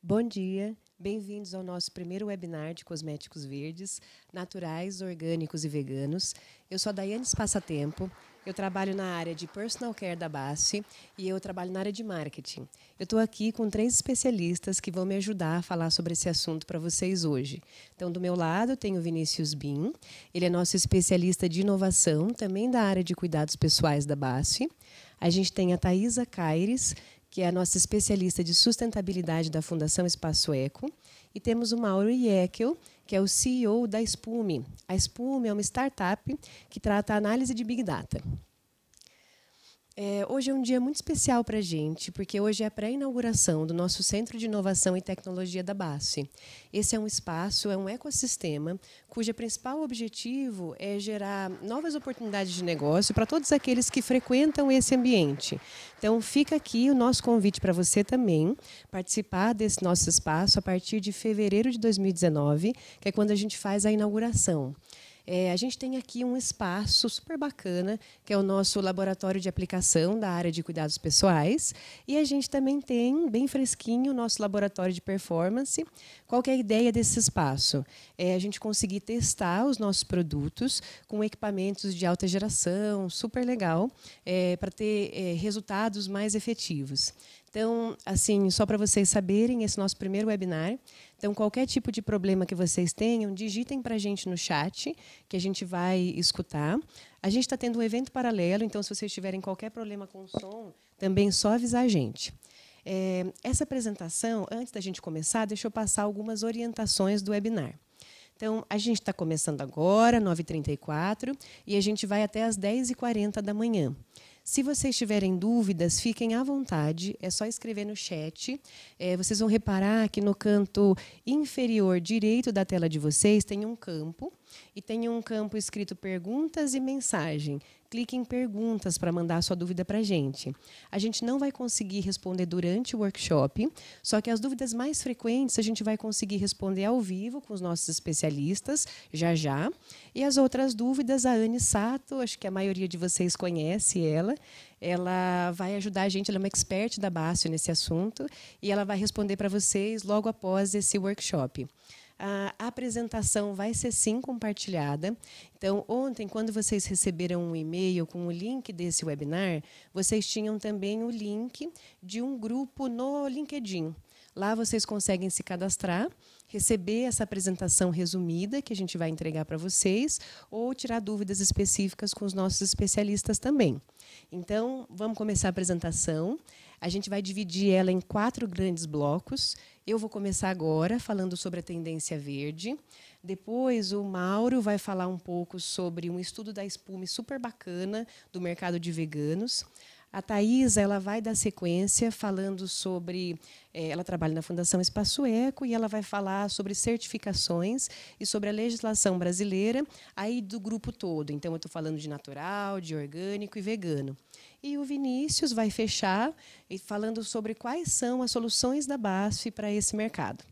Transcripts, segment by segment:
Bom dia, bem-vindos ao nosso primeiro webinar de cosméticos verdes, naturais, orgânicos e veganos. Eu sou a Daiane Passatempo, eu trabalho na área de Personal Care da Basf e eu trabalho na área de Marketing. Eu estou aqui com 3 especialistas que vão me ajudar a falar sobre esse assunto para vocês hoje. Então, do meu lado, tem o Vinícius Bin, ele é nosso especialista de inovação, também da área de cuidados pessoais da Basf. A gente tem a Thaisa Caires, que é a nossa especialista de sustentabilidade da Fundação Espaço Eco. E temos o Mauro Iekel, que é o CEO da Spume. A Spume é uma startup que trata a análise de Big Data. Hoje é um dia muito especial para a gente, porque hoje é a pré-inauguração do nosso Centro de Inovação e Tecnologia da Basf. Esse é um espaço, é um ecossistema, cujo principal objetivo é gerar novas oportunidades de negócio para todos aqueles que frequentam esse ambiente. Então, fica aqui o nosso convite para você também participar desse nosso espaço a partir de fevereiro de 2019, que é quando a gente faz a inauguração. A gente tem aqui um espaço super bacana, que é o nosso laboratório de aplicação da área de cuidados pessoais. E a gente também tem, bem fresquinho, o nosso laboratório de performance. Qual que é a ideia desse espaço? É a gente conseguir testar os nossos produtos com equipamentos de alta geração, super legal, para ter resultados mais efetivos. Então, assim, só para vocês saberem, esse é o nosso primeiro webinar. Então, qualquer tipo de problema que vocês tenham, digitem para a gente no chat, que a gente vai escutar. A gente está tendo um evento paralelo, então, se vocês tiverem qualquer problema com o som, também é só avisar a gente. Essa apresentação, antes da gente começar, deixa eu passar algumas orientações do webinar. Então, a gente está começando agora, 9h34, e a gente vai até às 10h40 da manhã. Se vocês tiverem dúvidas, fiquem à vontade, é só escrever no chat. Vocês vão reparar que no canto inferior direito da tela de vocês tem um campo, e tem um campo escrito perguntas e mensagem. Clique em perguntas para mandar a sua dúvida para a gente. A gente não vai conseguir responder durante o workshop, só que as dúvidas mais frequentes a gente vai conseguir responder ao vivo com os nossos especialistas, já já. E as outras dúvidas, a Anne Sato, acho que a maioria de vocês conhece ela. Ela vai ajudar a gente, ela é uma expert da Basf nesse assunto, e ela vai responder para vocês logo após esse workshop. A apresentação vai ser, sim, compartilhada. Então, ontem, quando vocês receberam um e-mail com o link desse webinar, vocês tinham também o link de um grupo no LinkedIn. Lá vocês conseguem se cadastrar, receber essa apresentação resumida que a gente vai entregar para vocês, ou tirar dúvidas específicas com os nossos especialistas também. Então, vamos começar a apresentação. A gente vai dividir ela em 4 grandes blocos. Eu vou começar agora falando sobre a tendência verde. Depois, o Mauro vai falar um pouco sobre um estudo da Spume super bacana do mercado de veganos. A Thaisa, ela vai dar sequência falando sobre... ela trabalha na Fundação Espaço Eco e ela vai falar sobre certificações e sobre a legislação brasileira aí do grupo todo. Então, eu estou falando de natural, de orgânico e vegano. E o Vinícius vai fechar falando sobre quais são as soluções da Basf para esse mercado.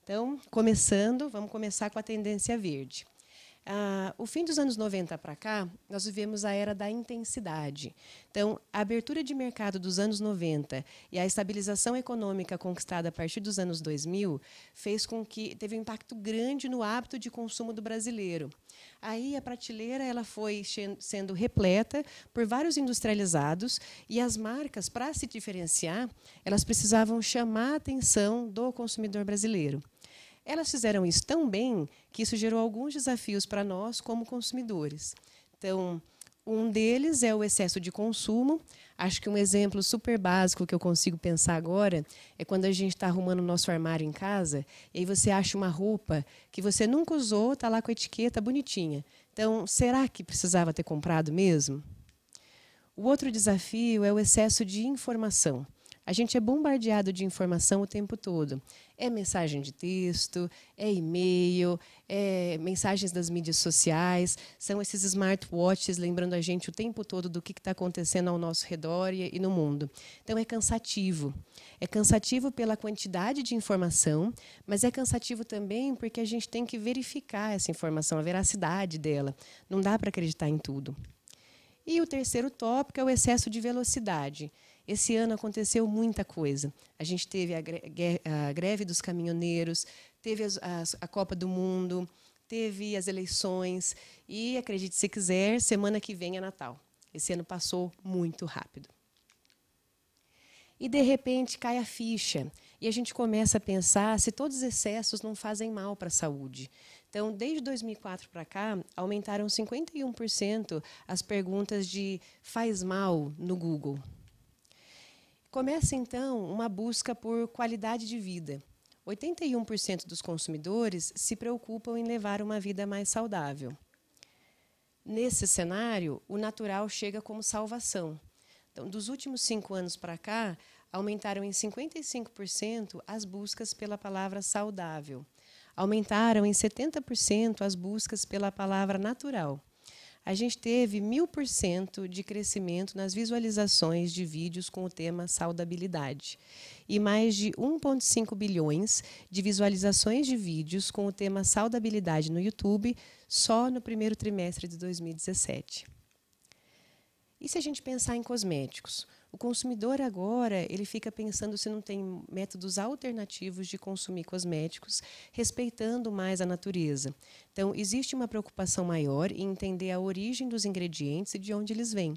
Então, vamos começar com a tendência verde. O fim dos anos 90 para cá, nós vivemos a era da intensidade. Então, a abertura de mercado dos anos 90 e a estabilização econômica conquistada a partir dos anos 2000 fez com que teve um impacto grande no hábito de consumo do brasileiro. Aí a prateleira ela foi sendo repleta por vários industrializados e as marcas, para se diferenciar, elas precisavam chamar a atenção do consumidor brasileiro. Elas fizeram isso tão bem que isso gerou alguns desafios para nós como consumidores. Então, um deles é o excesso de consumo. Acho que um exemplo super básico que eu consigo pensar agora é quando a gente está arrumando o nosso armário em casa e aí você acha uma roupa que você nunca usou, está lá com a etiqueta bonitinha. Então, será que precisava ter comprado mesmo? O outro desafio é o excesso de informação. A gente é bombardeado de informação o tempo todo. É mensagem de texto, é e-mail, é mensagens das mídias sociais, são esses smartwatches lembrando a gente o tempo todo do que está acontecendo ao nosso redor e no mundo. Então, é cansativo. É cansativo pela quantidade de informação, mas é cansativo também porque a gente tem que verificar essa informação, a veracidade dela. Não dá para acreditar em tudo. E o terceiro tópico é o excesso de velocidade. Esse ano aconteceu muita coisa. A gente teve a greve dos caminhoneiros, teve a Copa do Mundo, teve as eleições e, acredite se quiser, semana que vem é Natal. Esse ano passou muito rápido. E, de repente, cai a ficha e a gente começa a pensar se todos os excessos não fazem mal para a saúde. Então, desde 2004 para cá, aumentaram 51% as perguntas de faz mal no Google. Começa, então, uma busca por qualidade de vida. 81% dos consumidores se preocupam em levar uma vida mais saudável. Nesse cenário, o natural chega como salvação. Então, dos últimos 5 anos para cá, aumentaram em 55% as buscas pela palavra saudável. Aumentaram em 70% as buscas pela palavra natural. A gente teve 1000% de crescimento nas visualizações de vídeos com o tema saudabilidade e mais de 1,5 bilhões de visualizações de vídeos com o tema saudabilidade no YouTube só no primeiro trimestre de 2017. E se a gente pensar em cosméticos? O consumidor agora ele fica pensando se não tem métodos alternativos de consumir cosméticos, respeitando mais a natureza. Então, existe uma preocupação maior em entender a origem dos ingredientes e de onde eles vêm.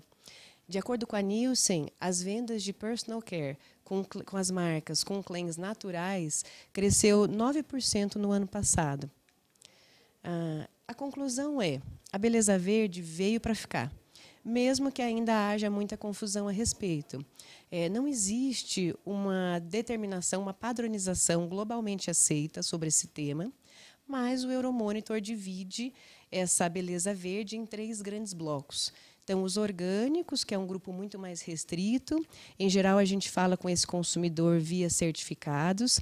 De acordo com a Nielsen, as vendas de personal care com as marcas com claims naturais cresceu 9% no ano passado. A conclusão é, a beleza verde veio para ficar, mesmo que ainda haja muita confusão a respeito. Não existe uma determinação, uma padronização globalmente aceita sobre esse tema, mas o Euromonitor divide essa beleza verde em 3 grandes blocos. Então, os orgânicos, que é um grupo muito mais restrito. Em geral, a gente fala com esse consumidor via certificados.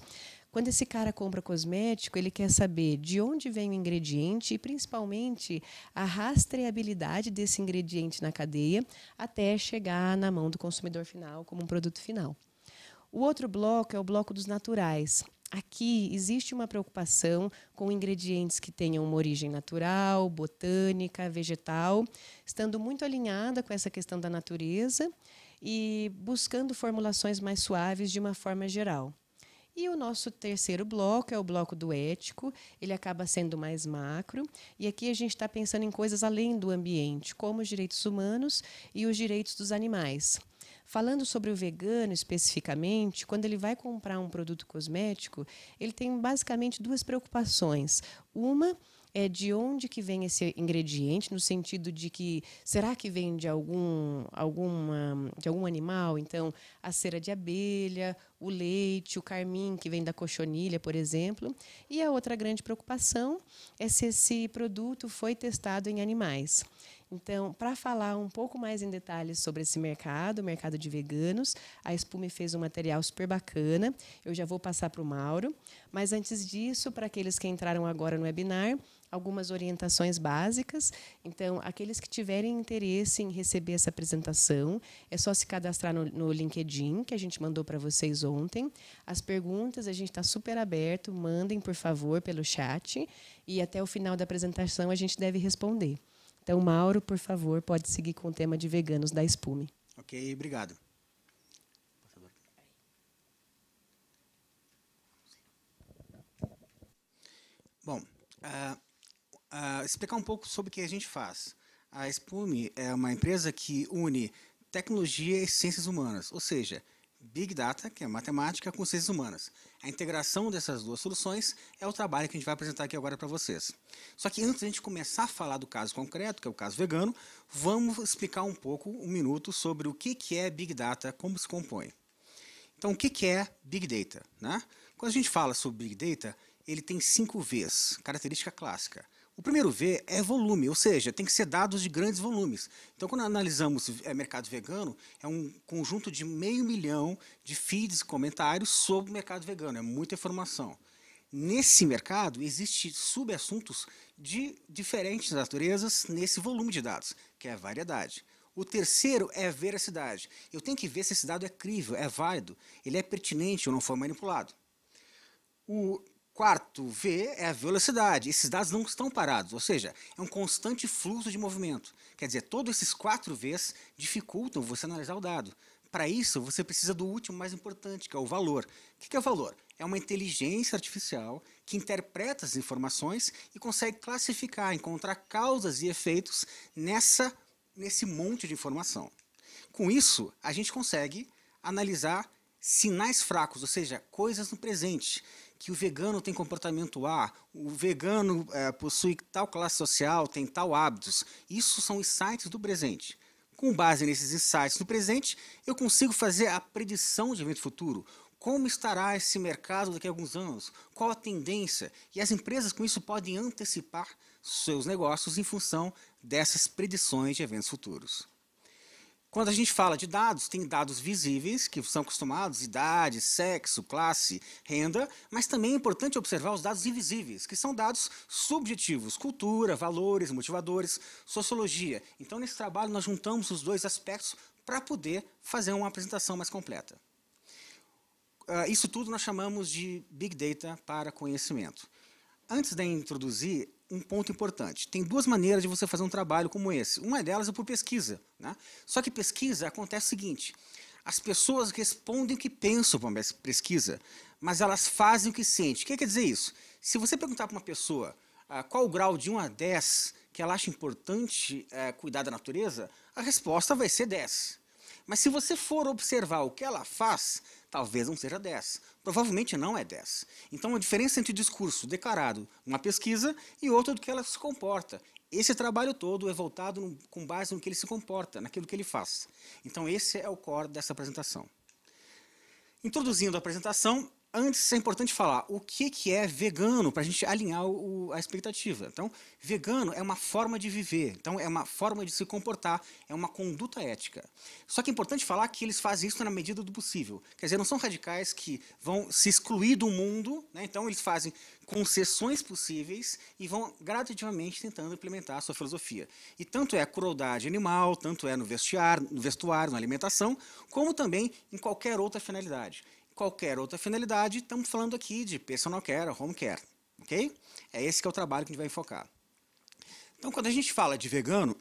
Quando esse cara compra cosmético, ele quer saber de onde vem o ingrediente e, principalmente, a rastreabilidade desse ingrediente na cadeia até chegar na mão do consumidor final como um produto final. O outro bloco é o bloco dos naturais. Aqui existe uma preocupação com ingredientes que tenham uma origem natural, botânica, vegetal, estando muito alinhada com essa questão da natureza e buscando formulações mais suaves de uma forma geral. E o nosso terceiro bloco é o bloco do ético, ele acaba sendo mais macro, e aqui a gente está pensando em coisas além do ambiente, como os direitos humanos e os direitos dos animais. Falando sobre o vegano especificamente, quando ele vai comprar um produto cosmético, ele tem basicamente 2 preocupações. Uma é de onde que vem esse ingrediente, no sentido de que, será que vem de algum animal? Então, a cera de abelha, o leite, o carmim, que vem da cochonilha, por exemplo. E a outra grande preocupação é se esse produto foi testado em animais. Então, para falar um pouco mais em detalhes sobre esse mercado, o mercado de veganos, a Espume fez um material super bacana. Eu já vou passar para o Mauro. Mas, antes disso, para aqueles que entraram agora no webinar, algumas orientações básicas. Então, aqueles que tiverem interesse em receber essa apresentação, é só se cadastrar no LinkedIn, que a gente mandou para vocês ontem. As perguntas, a gente está super aberto. Mandem, por favor, pelo chat. E até o final da apresentação, a gente deve responder. Então, Mauro, por favor, pode seguir com o tema de veganos da Espume. Ok, obrigado. Bom, explicar um pouco sobre o que a gente faz. A Espume é uma empresa que une tecnologia e ciências humanas, ou seja, Big Data, que é matemática, com ciências humanas. A integração dessas 2 soluções é o trabalho que a gente vai apresentar aqui agora para vocês. Só que antes de a gente começar a falar do caso concreto, que é o caso vegano, vamos explicar um pouco, 1 minuto, sobre o que é Big Data, como se compõe. Então, o que é Big Data, né? Quando a gente fala sobre Big Data, ele tem 5 Vs, característica clássica. O primeiro V é volume, ou seja, tem que ser dados de grandes volumes. Então, quando analisamos mercado vegano, é um conjunto de 500 mil de feeds e comentários sobre o mercado vegano, é muita informação. Nesse mercado, existem subassuntos de diferentes naturezas nesse volume de dados, que é a variedade. O terceiro é a veracidade. Eu tenho que ver se esse dado é crível, é válido, ele é pertinente ou não foi manipulado. O quarto V é a velocidade. Esses dados não estão parados, ou seja, é um constante fluxo de movimento. Quer dizer, todos esses 4 Vs dificultam você analisar o dado. para isso, você precisa do último mais importante, que é o valor. O que é o valor? É uma inteligência artificial que interpreta as informações e consegue classificar, encontrar causas e efeitos nesse monte de informação. Com isso, a gente consegue analisar sinais fracos, ou seja, coisas no presente, que o vegano tem comportamento A, o vegano possui tal classe social, tem tal hábitos. Isso são insights do presente. Com base nesses insights do presente, eu consigo fazer a predição de evento futuro. Como estará esse mercado daqui a alguns anos? Qual a tendência? E as empresas com isso podem antecipar seus negócios em função dessas predições de eventos futuros. Quando a gente fala de dados, tem dados visíveis, que são acostumados, idade, sexo, classe, renda, mas também é importante observar os dados invisíveis, que são dados subjetivos, cultura, valores, motivadores, sociologia. Então, nesse trabalho, nós juntamos os dois aspectos para poder fazer uma apresentação mais completa. Isso tudo nós chamamos de Big Data para conhecimento. Antes de introduzir, um ponto importante. Tem duas maneiras de você fazer um trabalho como esse. Uma delas é por pesquisa, né? Só que pesquisa acontece o seguinte, as pessoas respondem o que pensam para uma pesquisa, mas elas fazem o que sentem. O que quer dizer isso? Se você perguntar para uma pessoa qual o grau de 1 a 10 que ela acha importante cuidar da natureza, a resposta vai ser 10. Mas se você for observar o que ela faz, talvez não seja 10. Provavelmente não é 10. Então, a diferença entre o discurso declarado numa pesquisa e outro do que ela se comporta. Esse trabalho todo é voltado com base no que ele se comporta, naquilo que ele faz. Então, esse é o core dessa apresentação. Introduzindo a apresentação, antes é importante falar o que é vegano, para a gente alinhar a expectativa. Então, vegano é uma forma de viver, então é uma forma de se comportar, é uma conduta ética. Só que é importante falar que eles fazem isso na medida do possível. Quer dizer, não são radicais que vão se excluir do mundo, né? Então eles fazem concessões possíveis e vão gradativamente tentando implementar a sua filosofia. E tanto é a crueldade animal, tanto é no vestuário, na alimentação, como também em qualquer outra finalidade. Qualquer outra finalidade, estamos falando aqui de personal care, home care, ok? É esse que é o trabalho que a gente vai enfocar. Então, quando a gente fala de vegano,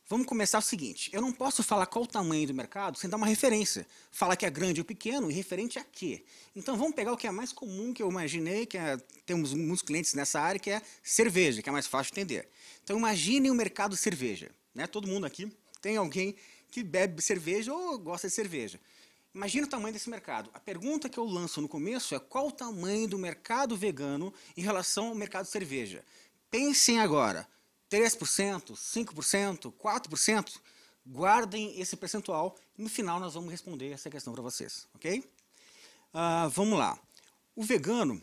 vamos começar o seguinte, eu não posso falar qual o tamanho do mercado sem dar uma referência. Falar que é grande ou pequeno e referente a quê? Então, vamos pegar o que é mais comum que eu imaginei, temos muitos clientes nessa área, que é cerveja, que é mais fácil de entender. Então, imagine o mercado de cerveja, né? Todo mundo aqui tem alguém que bebe cerveja ou gosta de cerveja. Imagina o tamanho desse mercado. A pergunta que eu lanço no começo é qual o tamanho do mercado vegano em relação ao mercado de cerveja. Pensem agora, 3%, 5%, 4%, guardem esse percentual e no final nós vamos responder essa questão para vocês, ok? Vamos lá. O vegano...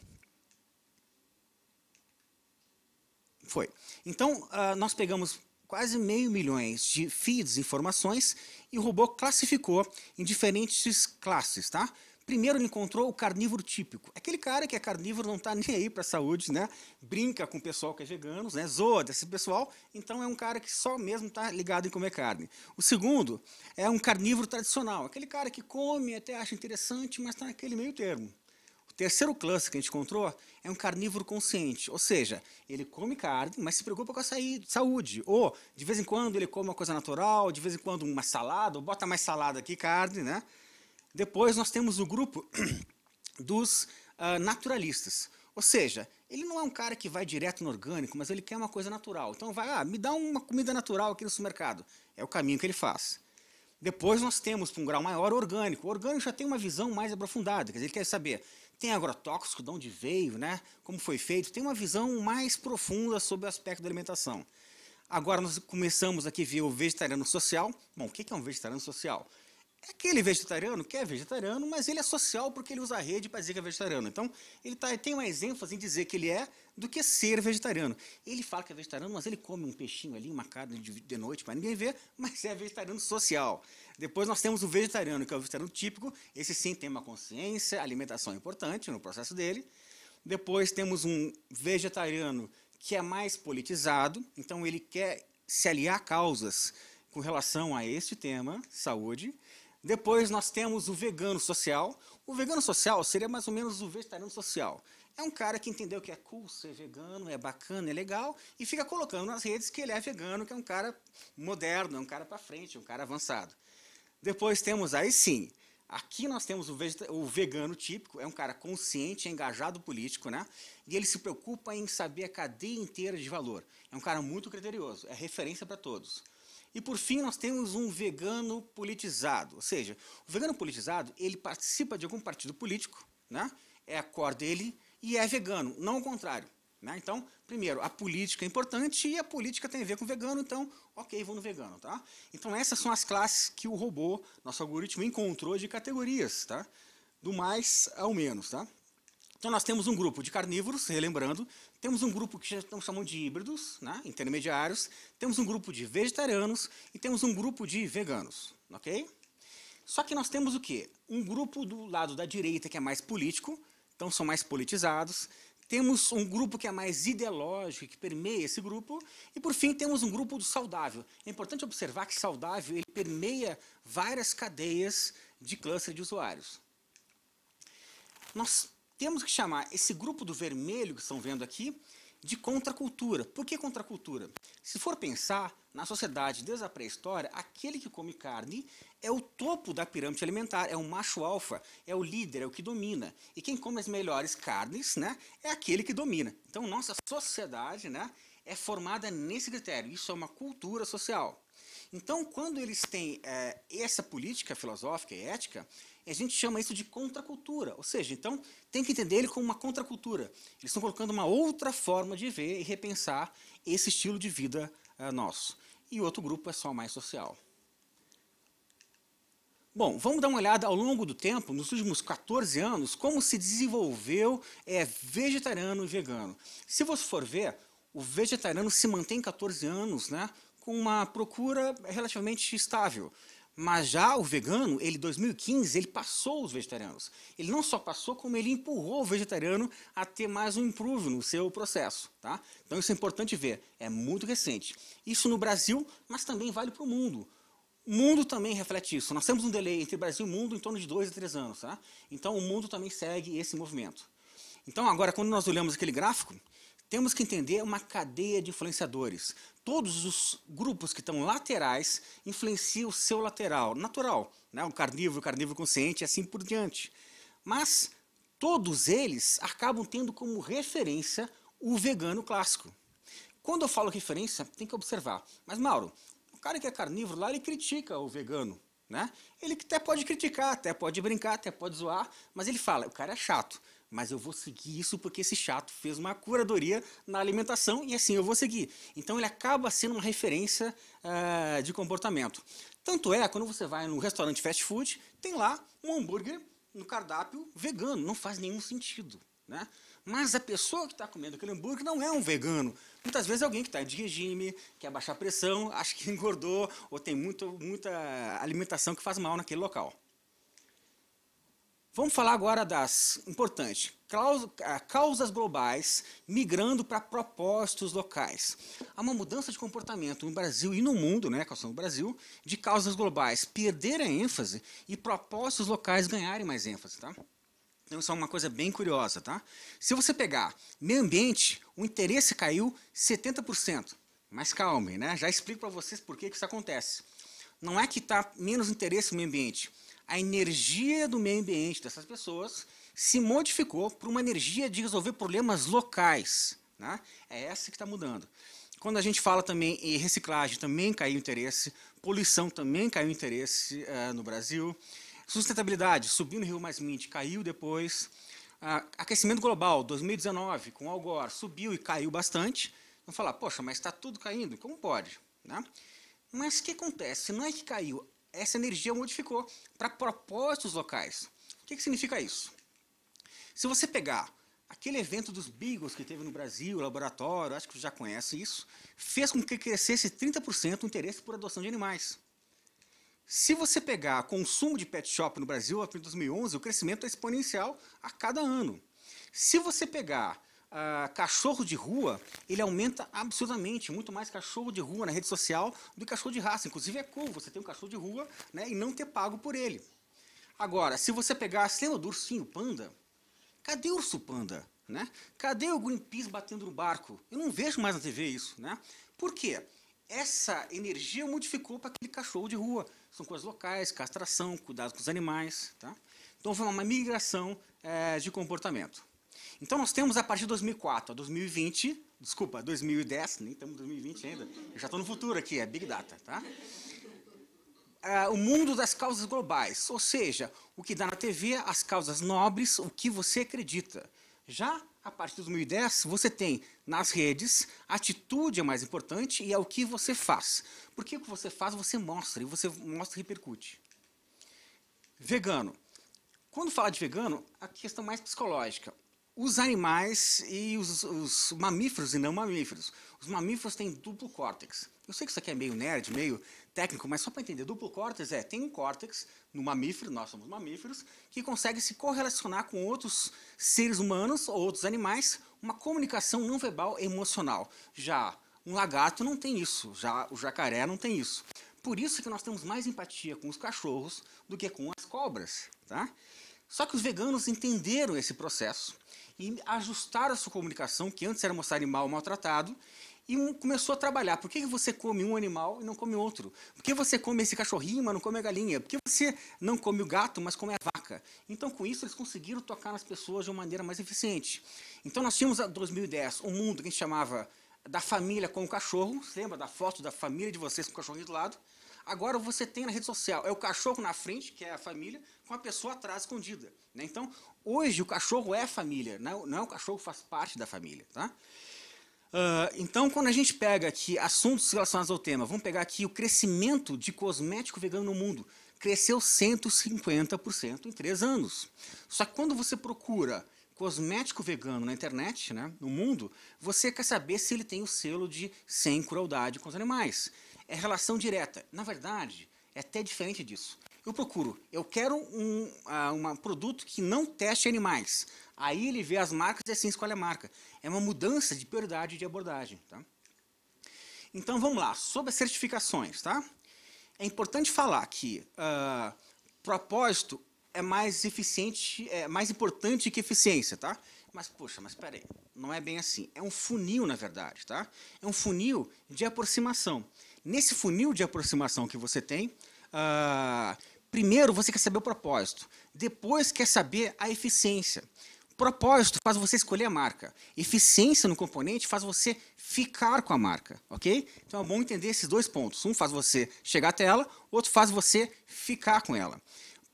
Foi. Então, nós pegamos quase 500 mil de feeds, informações, e o robô classificou em diferentes classes, tá? Primeiro ele encontrou o carnívoro típico. Aquele cara que é carnívoro não está nem aí para a saúde, né? Brinca com o pessoal que é vegano, né? Zoa desse pessoal, então é um cara que só mesmo está ligado em comer carne. O segundo é um carnívoro tradicional, aquele cara que come, até acha interessante, mas está naquele meio termo. O terceiro cluster que a gente encontrou é um carnívoro consciente, ou seja, ele come carne, mas se preocupa com a saúde. Ou, de vez em quando, ele come uma coisa natural, de vez em quando uma salada, ou bota mais salada que carne, né? Depois nós temos o grupo dos naturalistas. Ou seja, ele não é um cara que vai direto no orgânico, mas ele quer uma coisa natural. Então vai, me dá uma comida natural aqui no supermercado. É o caminho que ele faz. Depois nós temos, para um grau maior, o orgânico. O orgânico já tem uma visão mais aprofundada, quer dizer, ele quer saber, tem agrotóxico, de onde veio, né? Como foi feito, tem uma visão mais profunda sobre o aspecto da alimentação. Agora nós começamos aqui a ver o vegetariano social. Bom, o que é um vegetariano social? É aquele vegetariano que é vegetariano, mas ele é social porque ele usa a rede para dizer que é vegetariano. Então, ele tem mais ênfase em dizer que ele é do que ser vegetariano. Ele fala que é vegetariano, mas ele come um peixinho ali, uma carne de noite para ninguém ver, mas é vegetariano social. Depois nós temos o vegetariano, que é o vegetariano típico. Esse sim tem uma consciência, alimentação é importante no processo dele. Depois temos um vegetariano que é mais politizado, então ele quer se aliar a causas com relação a este tema, saúde. Depois nós temos o vegano social. O vegano social seria mais ou menos o vegetariano social. É um cara que entendeu que é cool ser vegano, é bacana, é legal, e fica colocando nas redes que ele é vegano, que é um cara moderno, é um cara para frente, é um cara avançado. Depois temos aí sim, aqui nós temos o vegano típico, é um cara consciente, engajado político, né? E ele se preocupa em saber a cadeia inteira de valor. É um cara muito criterioso, é referência para todos. E por fim nós temos um vegano politizado, ou seja, o vegano politizado, ele participa de algum partido político, né? É a cor dele e é vegano, não o contrário. Né? Então, primeiro, a política é importante e a política tem a ver com vegano, então, ok, vou no vegano. Tá? Então, essas são as classes que o robô, nosso algoritmo, encontrou de categorias, tá? Do mais ao menos. Tá? Então, nós temos um grupo de carnívoros, relembrando, temos um grupo que já estão chamando de híbridos, né? Intermediários, temos um grupo de vegetarianos e temos um grupo de veganos. Ok? Só que nós temos o quê? Um grupo do lado da direita que é mais político, então são mais politizados. Temos um grupo que é mais ideológico, que permeia esse grupo. E, por fim, temos um grupo do saudável. É importante observar que saudável ele permeia várias cadeias de cluster de usuários. Nós temos que chamar esse grupo do vermelho que estão vendo aqui de contracultura. Por que contracultura? Se for pensar, na sociedade desde a pré-história, aquele que come carne é o topo da pirâmide alimentar, é o macho alfa, é o líder, é o que domina. E quem come as melhores carnes, né, é aquele que domina. Então, nossa sociedade, né, é formada nesse critério. Isso é uma cultura social. Então, quando eles têm essa política filosófica e ética, a gente chama isso de contracultura. Ou seja, então, tem que entender ele como uma contracultura. Eles estão colocando uma outra forma de ver e repensar esse estilo de vida nosso. E o outro grupo é só mais social. Bom, vamos dar uma olhada ao longo do tempo, nos últimos 14 anos, como se desenvolveu vegetariano e vegano. Se você for ver, o vegetariano se mantém 14 anos, né, com uma procura relativamente estável. Mas já o vegano, ele em 2015, ele passou os vegetarianos. Ele não só passou, como ele empurrou o vegetariano a ter mais um improve no seu processo. Tá? Então isso é importante ver, é muito recente. Isso no Brasil, mas também vale para o mundo. O mundo também reflete isso. Nós temos um delay entre Brasil e mundo em torno de 2 a 3 anos. Tá? Então o mundo também segue esse movimento. Então agora, quando nós olhamos aquele gráfico, temos que entender uma cadeia de influenciadores. Todos os grupos que estão laterais influenciam o seu lateral, natural, né? O carnívoro consciente e assim por diante. Mas todos eles acabam tendo como referência o vegano clássico. Quando eu falo referência, tem que observar. Mas, Mauro, o cara que é carnívoro lá, ele critica o vegano. Né? Ele até pode criticar, até pode brincar, até pode zoar, mas ele fala, o cara é chato. Mas eu vou seguir isso porque esse chato fez uma curadoria na alimentação e assim eu vou seguir. Então ele acaba sendo uma referência de comportamento. Tanto é, quando você vai num restaurante fast food, tem lá um hambúrguer no cardápio vegano, não faz nenhum sentido. Né? Mas a pessoa que está comendo aquele hambúrguer não é um vegano. Muitas vezes é alguém que está de regime, quer baixar a pressão, acha que engordou ou tem muita alimentação que faz mal naquele local. Vamos falar agora das importantes causas globais migrando para propósitos locais. Há uma mudança de comportamento no Brasil e no mundo, né, questão do Brasil, de causas globais perderem a ênfase e propósitos locais ganharem mais ênfase. Tá? Então isso é uma coisa bem curiosa. Tá? Se você pegar meio ambiente, o interesse caiu 70%. Mas calmem, né? Já explico para vocês por que isso acontece. Não é que está menos interesse no meio ambiente. A energia do meio ambiente dessas pessoas se modificou para uma energia de resolver problemas locais. Né? É essa que está mudando. Quando a gente fala também em reciclagem, também caiu o interesse, poluição também caiu o interesse no Brasil, sustentabilidade, subiu no Rio Mais Mint, caiu depois, aquecimento global, 2019, com Al Gore, subiu e caiu bastante. Vamos falar, poxa, mas está tudo caindo, como pode? Né? Mas o que acontece? Não é que caiu, essa energia modificou para propósitos locais. O que significa isso? Se você pegar aquele evento dos Beagles que teve no Brasil, o laboratório, acho que você já conhece isso, fez com que crescesse 30% o interesse por adoção de animais. Se você pegar consumo de pet shop no Brasil, a partir de 2011, o crescimento é exponencial a cada ano. Se você pegar cachorro de rua, ele aumenta absurdamente, muito mais cachorro de rua na rede social do que cachorro de raça. Inclusive é cool você ter um cachorro de rua, né, e não ter pago por ele. Agora, se você pegar, você lembra do ursinho panda? Cadê o urso panda? Né? Cadê o Greenpeace batendo no barco? Eu não vejo mais na TV isso. Né? Por quê? essa energia modificou para aquele cachorro de rua. São coisas locais, castração, cuidado com os animais. Tá? Então, foi uma migração de comportamento. Então, nós temos, a partir de 2004 a 2020, desculpa, 2010, nem estamos em 2020 ainda, eu já estou no futuro aqui, é Big Data. Tá? O mundo das causas globais, ou seja, o que dá na TV, as causas nobres, o que você acredita. Já a partir de 2010, você tem nas redes, a atitude é mais importante e é o que você faz. Porque o que você faz, você mostra, e você mostra e repercute. Vegano. Quando fala de vegano, a questão mais psicológica. Os animais e os mamíferos e não mamíferos. Os mamíferos têm duplo córtex. Eu sei que isso aqui é meio nerd, meio técnico, mas só para entender, duplo córtex tem um córtex no mamífero, nós somos mamíferos, que consegue se correlacionar com outros seres humanos ou outros animais, uma comunicação não verbal emocional. Já um lagarto não tem isso, já o jacaré não tem isso. Por isso que nós temos mais empatia com os cachorros do que com as cobras. Tá? Só que os veganos entenderam esse processo e ajustaram a sua comunicação, que antes era mostrar animal maltratado, e começou a trabalhar. Por que você come um animal e não come outro? Por que você come esse cachorrinho, mas não come a galinha? Por que você não come o gato, mas come a vaca? Então, com isso, eles conseguiram tocar nas pessoas de uma maneira mais eficiente. Então, nós tínhamos, em 2010, um mundo que a gente chamava da família com o cachorro. Você lembra da foto da família de vocês com o cachorrinho do lado? Agora você tem na rede social, é o cachorro na frente, que é a família, com a pessoa atrás escondida. Né? Então, hoje o cachorro é a família, não é o cachorro que faz parte da família. Tá? Então, quando a gente pega aqui assuntos relacionados ao tema, vamos pegar aqui o crescimento de cosmético vegano no mundo. Cresceu 150% em 3 anos. Só que quando você procura cosmético vegano na internet, né, no mundo, você quer saber se ele tem o selo de sem crueldade com os animais. É relação direta. Na verdade, é até diferente disso. Eu quero um produto que não teste animais. Aí ele vê as marcas e assim escolhe a marca. É uma mudança de prioridade de abordagem. Tá? Então, vamos lá. Sobre as certificações. Tá? É importante falar que propósito é mais eficiente, é mais importante que eficiência. Tá? Mas, poxa, mas espera aí. Não é bem assim. É um funil, na verdade. Tá? É um funil de aproximação. Nesse funil de aproximação que você tem, primeiro você quer saber o propósito, depois quer saber a eficiência. Propósito faz você escolher a marca. Eficiência no componente faz você ficar com a marca, ok? Então é bom entender esses 2 pontos. Um faz você chegar até ela, outro faz você ficar com ela.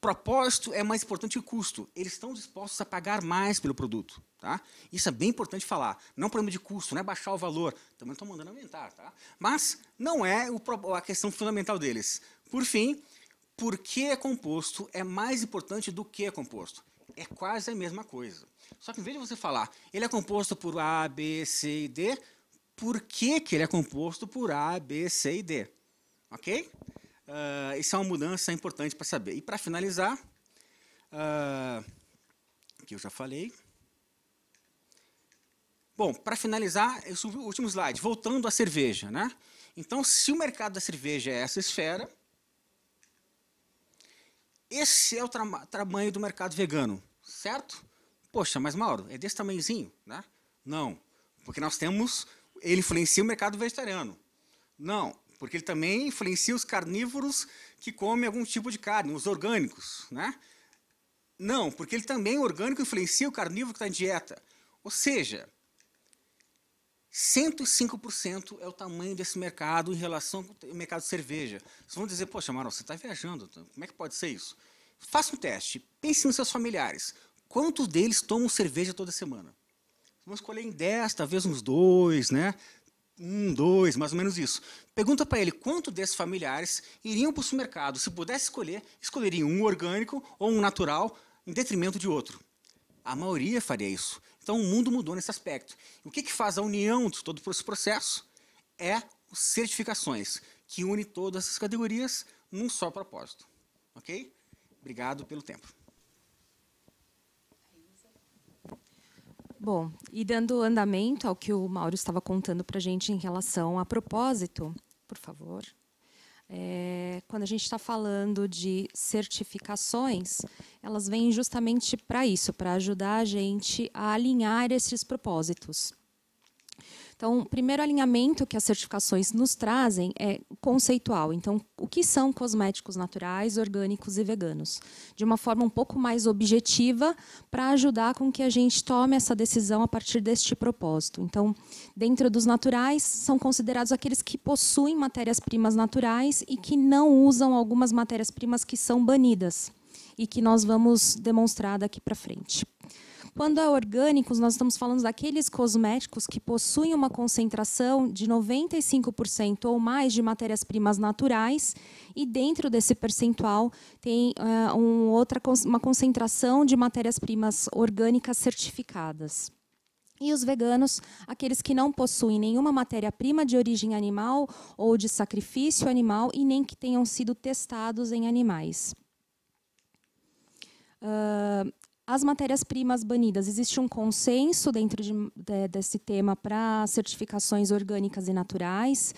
Propósito é mais importante que o custo. Eles estão dispostos a pagar mais pelo produto. Tá? Isso é bem importante falar. Não é um problema de custo, não é baixar o valor. Também estou mandando aumentar. Tá? Mas não é a questão fundamental deles. Por fim, por que é composto é mais importante do que é composto. É quase a mesma coisa. Só que em vez de você falar, ele é composto por A, B, C e D, por que ele é composto por A, B, C e D? Ok? Isso é uma mudança importante para saber. E para finalizar, que eu já falei. Bom, para finalizar, eu subi o último slide, voltando à cerveja. Né? Então, se o mercado da cerveja é essa esfera, esse é o tamanho do mercado vegano, certo? Poxa, mas Mauro, é desse tamanhozinho? Né? Não, porque nós temos, ele influencia o mercado vegetariano. Não, porque ele também influencia os carnívoros que comem algum tipo de carne, os orgânicos. Né? Não, porque ele também, orgânico, influencia o carnívoro que está em dieta. Ou seja, 105% é o tamanho desse mercado em relação ao mercado de cerveja. Vocês vão dizer, poxa, Mauro, você está viajando, como é que pode ser isso? Faça um teste, pense nos seus familiares. Quantos deles tomam cerveja toda semana? Vamos escolher em 10, talvez uns 2, né? 1, 2, mais ou menos isso. Pergunta para ele quantos desses familiares iriam para o supermercado, se pudesse escolher, escolheriam um orgânico ou um natural em detrimento de outro. A maioria faria isso. Então, o mundo mudou nesse aspecto. O que faz a união de todo esse processo? É as certificações, que une todas essas categorias num só propósito. Ok? Obrigado pelo tempo. Bom, e dando andamento ao que o Mauro estava contando para a gente em relação a propósito, por favor. Quando a gente está falando de certificações, elas vêm justamente para isso, para ajudar a gente a alinhar esses propósitos. Então, o primeiro alinhamento que as certificações nos trazem é conceitual. Então, o que são cosméticos naturais, orgânicos e veganos? De uma forma um pouco mais objetiva, para ajudar com que a gente tome essa decisão a partir deste propósito. Então, dentro dos naturais, são considerados aqueles que possuem matérias-primas naturais e que não usam algumas matérias-primas que são banidas e que nós vamos demonstrar daqui para frente. Quando é orgânicos, nós estamos falando daqueles cosméticos que possuem uma concentração de 95% ou mais de matérias-primas naturais, e dentro desse percentual tem uma concentração de matérias-primas orgânicas certificadas. E os veganos, aqueles que não possuem nenhuma matéria-prima de origem animal ou de sacrifício animal e nem que tenham sido testados em animais. As matérias-primas banidas, existe um consenso dentro desse tema para certificações orgânicas e naturais.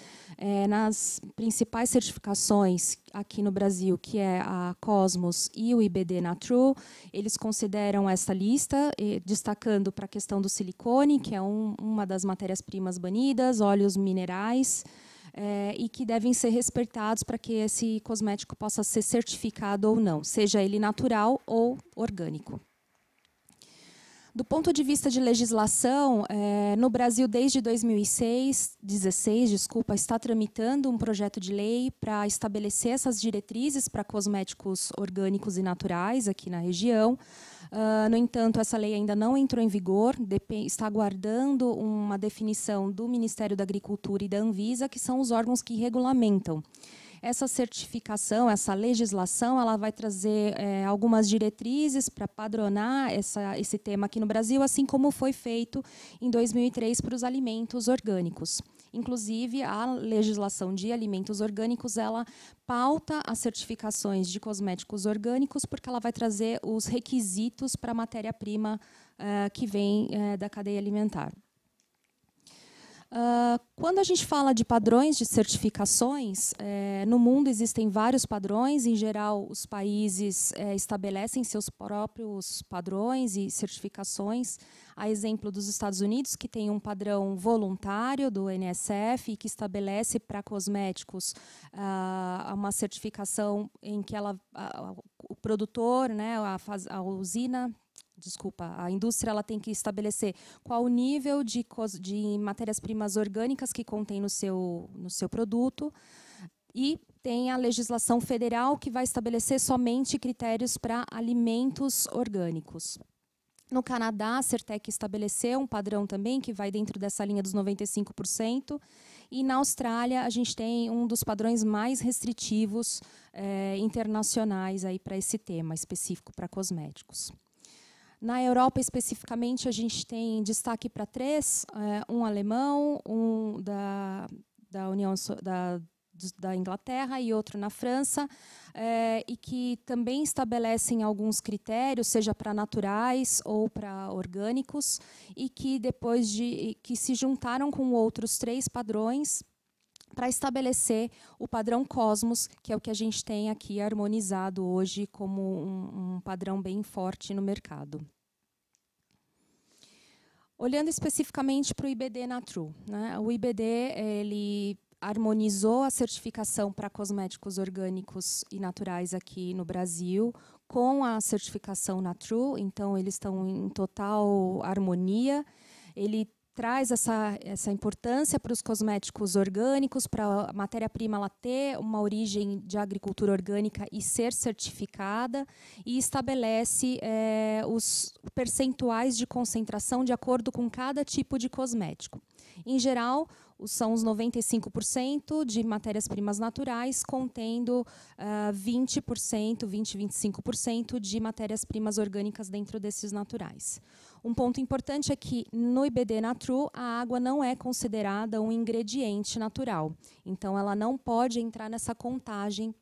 Nas principais certificações aqui no Brasil, que é a Cosmos e o IBD Natru, eles consideram essa lista, destacando para a questão do silicone, que é uma das matérias-primas banidas, óleos minerais, e que devem ser respeitados para que esse cosmético possa ser certificado ou não, seja ele natural ou orgânico. Do ponto de vista de legislação, no Brasil, desde 2016, está tramitando um projeto de lei para estabelecer essas diretrizes para cosméticos orgânicos e naturais aqui na região. No entanto, essa lei ainda não entrou em vigor, está aguardando uma definição do Ministério da Agricultura e da Anvisa, que são os órgãos que regulamentam. Essa certificação, essa legislação, ela vai trazer algumas diretrizes para padronar esse tema aqui no Brasil, assim como foi feito em 2003 para os alimentos orgânicos. Inclusive, a legislação de alimentos orgânicos, ela pauta as certificações de cosméticos orgânicos, porque ela vai trazer os requisitos para a matéria-prima que vem da cadeia alimentar. Quando a gente fala de padrões de certificações, no mundo existem vários padrões. Em geral, os países estabelecem seus próprios padrões e certificações. A exemplo dos Estados Unidos, que tem um padrão voluntário do NSF e que estabelece para cosméticos uma certificação em que o produtor, né, a usina, a indústria, ela tem que estabelecer qual o nível de matérias-primas orgânicas que contém no seu produto, e tem a legislação federal que vai estabelecer somente critérios para alimentos orgânicos. No Canadá, a Certec estabeleceu um padrão também que vai dentro dessa linha dos 95%, e na Austrália a gente tem um dos padrões mais restritivos internacionais para esse tema específico para cosméticos. Na Europa, especificamente, a gente tem destaque para 3, um alemão, um da Inglaterra e outro na França, e que também estabelecem alguns critérios, seja para naturais ou para orgânicos, e que depois que se juntaram com outros 3 padrões para estabelecer o padrão Cosmos, que é o que a gente tem aqui harmonizado hoje como um padrão bem forte no mercado. Olhando especificamente para o IBD Natru, né? O IBD ele harmonizou a certificação para cosméticos orgânicos e naturais aqui no Brasil com a certificação Natru, então eles estão em total harmonia. Ele traz essa importância para os cosméticos orgânicos, para a matéria-prima ela ter uma origem de agricultura orgânica e ser certificada, e estabelece os percentuais de concentração de acordo com cada tipo de cosmético. Em geral, são os 95% de matérias-primas naturais, contendo 20%, 25% de matérias-primas orgânicas dentro desses naturais. Um ponto importante é que, no IBD Natru, a água não é considerada um ingrediente natural. Então, ela não pode entrar nessa contagem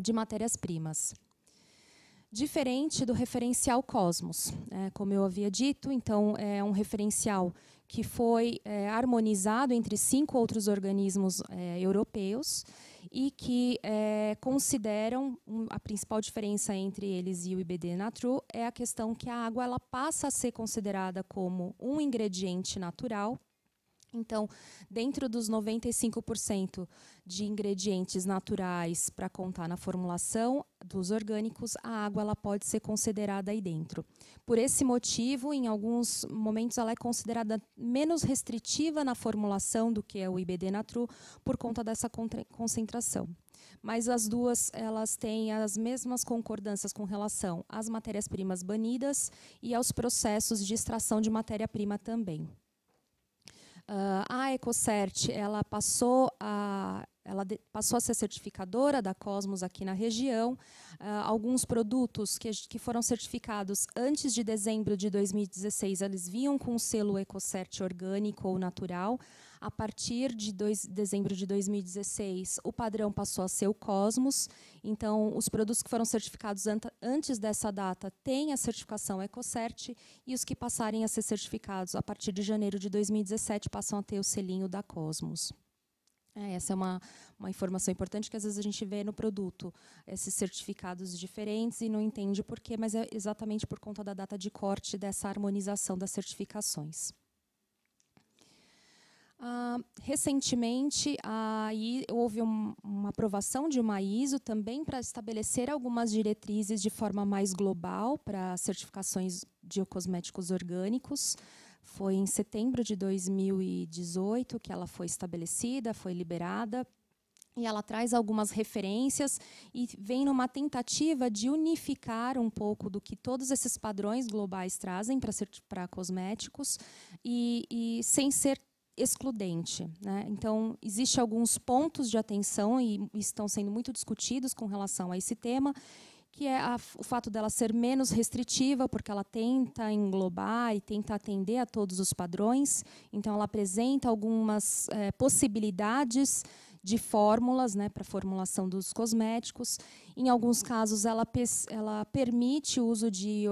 de matérias-primas. Diferente do referencial Cosmos. Como eu havia dito, então, é um referencial que foi harmonizado entre 5 outros organismos europeus e que consideram a principal diferença entre eles e o IBD Natru é a questão que a água ela passa a ser considerada como um ingrediente natural, Então, dentro dos 95% de ingredientes naturais para contar na formulação dos orgânicos, a água ela pode ser considerada aí dentro. Por esse motivo, em alguns momentos, ela é considerada menos restritiva na formulação do que é o IBD Natru, por conta dessa concentração. Mas as duas elas têm as mesmas concordâncias com relação às matérias-primas banidas e aos processos de extração de matéria-prima também. A Ecocert ela passou a ser certificadora da Cosmos aqui na região. Alguns produtos que foram certificados antes de dezembro de 2016, eles vinham com o selo Ecocert orgânico ou natural. A partir de dezembro de 2016, o padrão passou a ser o Cosmos. Então, os produtos que foram certificados antes dessa data têm a certificação Ecocert, e os que passarem a ser certificados a partir de janeiro de 2017 passam a ter o selinho da Cosmos. Essa é uma informação importante que às vezes a gente vê no produto, esses certificados diferentes e não entende por quê, mas é exatamente por conta da data de corte dessa harmonização das certificações. Recentemente, houve uma aprovação de uma ISO também para estabelecer algumas diretrizes de forma mais global para certificações de cosméticos orgânicos. Foi em setembro de 2018 que ela foi estabelecida, foi liberada, e ela traz algumas referências e vem numa tentativa de unificar um pouco do que todos esses padrões globais trazem para cosméticos e sem ser excludente, né? Então, existem alguns pontos de atenção e estão sendo muito discutidos com relação a esse tema, que é o fato dela ser menos restritiva, porque ela tenta englobar e tenta atender a todos os padrões. Então, ela apresenta algumas possibilidades de fórmulas, né, para a formulação dos cosméticos. Em alguns casos, ela permite o uso de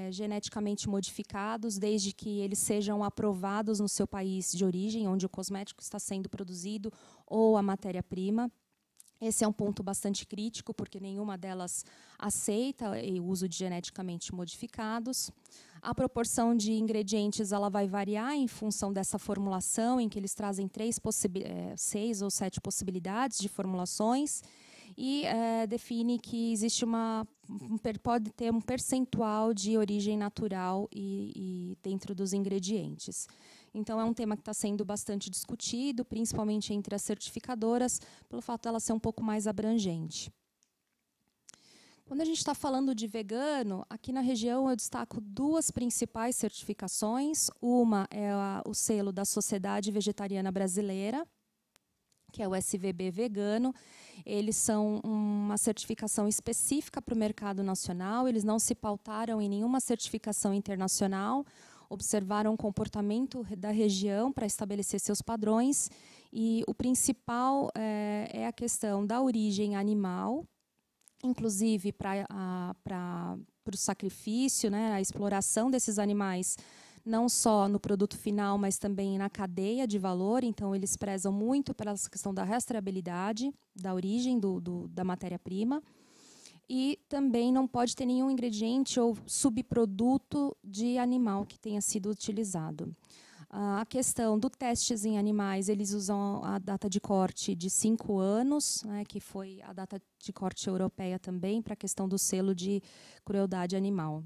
geneticamente modificados, desde que eles sejam aprovados no seu país de origem, onde o cosmético está sendo produzido, ou a matéria-prima. Esse é um ponto bastante crítico, porque nenhuma delas aceita o uso de geneticamente modificados. A proporção de ingredientes ela vai variar em função dessa formulação, em que eles trazem 6 ou 7 possibilidades de formulações, e define que existe pode ter um percentual de origem natural e dentro dos ingredientes. Então, é um tema que está sendo bastante discutido, principalmente entre as certificadoras, pelo fato dela ser um pouco mais abrangente. Quando a gente está falando de vegano, aqui na região eu destaco 2 principais certificações. Uma é o selo da Sociedade Vegetariana Brasileira, que é o SVB Vegano. Eles são uma certificação específica para o mercado nacional, eles não se pautaram em nenhuma certificação internacional, observaram o comportamento da região para estabelecer seus padrões, e o principal é a questão da origem animal, inclusive para o sacrifício, né, a exploração desses animais, não só no produto final, mas também na cadeia de valor. Então, eles prezam muito pela questão da rastreabilidade, da origem da matéria-prima. E também não pode ter nenhum ingrediente ou subproduto de animal que tenha sido utilizado. A questão do testes em animais, eles usam a data de corte de 5 anos, né, que foi a data de corte europeia também, para a questão do selo de crueldade animal.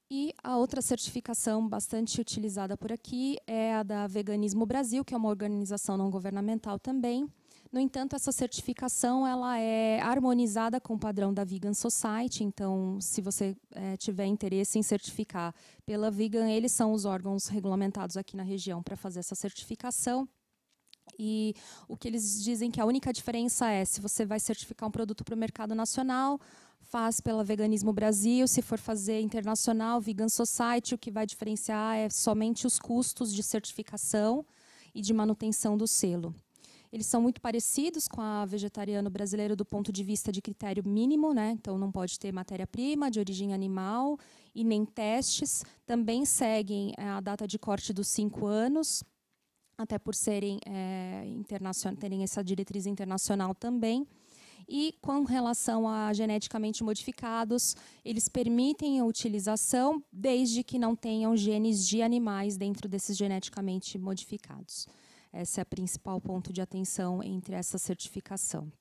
E a outra certificação bastante utilizada por aqui é a da Veganismo Brasil, que é uma organização não governamental também. No entanto, essa certificação ela é harmonizada com o padrão da Vegan Society. Então, se você tiver interesse em certificar pela Vegan, eles são os órgãos regulamentados aqui na região para fazer essa certificação. E o que eles dizem que a única diferença é se você vai certificar um produto para o mercado nacional, faz pela Veganismo Brasil. Se for fazer internacional, Vegan Society, o que vai diferenciar é somente os custos de certificação e de manutenção do selo. Eles são muito parecidos com a Vegetariano Brasileiro do ponto de vista de critério mínimo, né? Então, não pode ter matéria-prima de origem animal e nem testes. Também seguem a data de corte dos 5 anos, até por serem terem essa diretriz internacional também. E, com relação a geneticamente modificados, eles permitem a utilização desde que não tenham genes de animais dentro desses geneticamente modificados. Esse é o principal ponto de atenção entre essa certificação.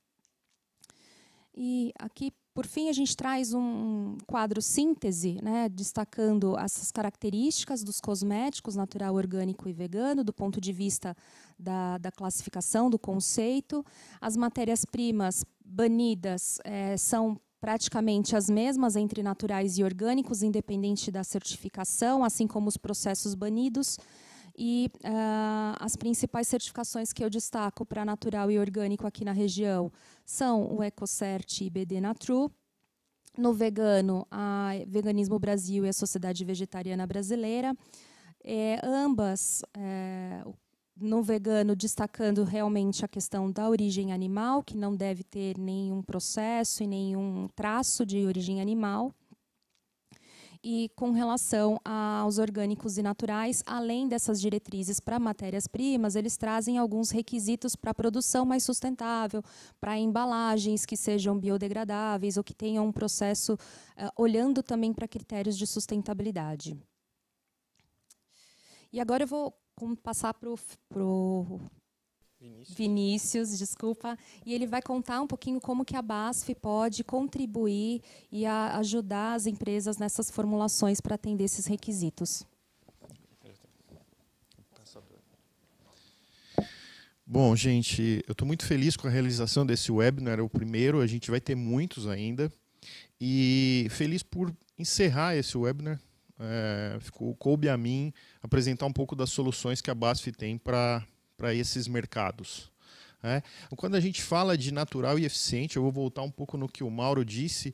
E aqui, por fim, a gente traz um quadro síntese, né, destacando essas características dos cosméticos natural, orgânico e vegano, do ponto de vista da classificação, do conceito. As matérias-primas banidas são praticamente as mesmas entre naturais e orgânicos, independente da certificação, assim como os processos banidos. E as principais certificações que eu destaco para natural e orgânico aqui na região são o EcoCert e BD Natru. No vegano, a Veganismo Brasil e a Sociedade Vegetariana Brasileira. Ambas, no vegano, destacando realmente a questão da origem animal, que não deve ter nenhum processo e nenhum traço de origem animal. E com relação aos orgânicos e naturais, além dessas diretrizes para matérias-primas, eles trazem alguns requisitos para a produção mais sustentável, para embalagens que sejam biodegradáveis ou que tenham um processo olhando também para critérios de sustentabilidade. E agora eu vou passar para o Vinícius, desculpa, e ele vai contar um pouquinho como que a BASF pode contribuir e ajudar as empresas nessas formulações para atender esses requisitos. Bom, gente, eu estou muito feliz com a realização desse webinar, é o primeiro, a gente vai ter muitos ainda, e feliz por encerrar esse webinar. Coube a mim apresentar um pouco das soluções que a BASF tem para esses mercados. Quando a gente fala de natural e eficiente, eu vou voltar um pouco no que o Mauro disse,